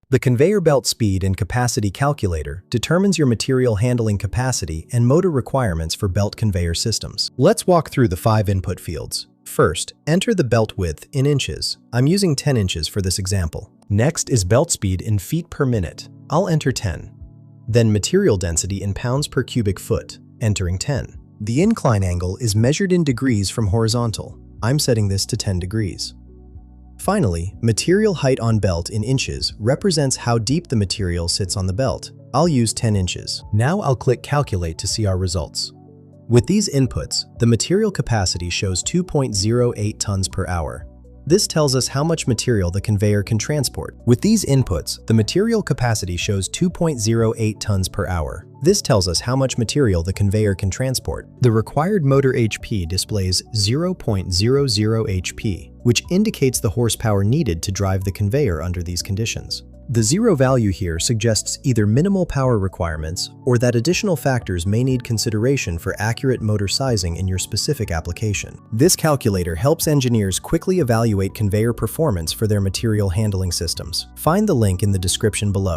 The conveyor belt speed and capacity calculator determines your material handling capacity and motor requirements for belt conveyor systems. Let's walk through the 5 input fields. First, enter the belt width in inches. I'm using 10 inches for this example. Next is belt speed in feet per minute. I'll enter 10. Then material density in pounds per cubic foot, entering 10. The incline angle is measured in degrees from horizontal. I'm setting this to 10 degrees. Finally, material height on belt in inches represents how deep the material sits on the belt. I'll use 10 inches. Now I'll click Calculate to see our results. With these inputs, the material capacity shows 2.08 tons per hour. This tells us how much material the conveyor can transport. With these inputs, the material capacity shows 2.08 tons per hour. This tells us how much material the conveyor can transport. The required motor HP displays 0.00 HP, which indicates the horsepower needed to drive the conveyor under these conditions. The zero value here suggests either minimal power requirements or that additional factors may need consideration for accurate motor sizing in your specific application. This calculator helps engineers quickly evaluate conveyor performance for their material handling systems. Find the link in the description below.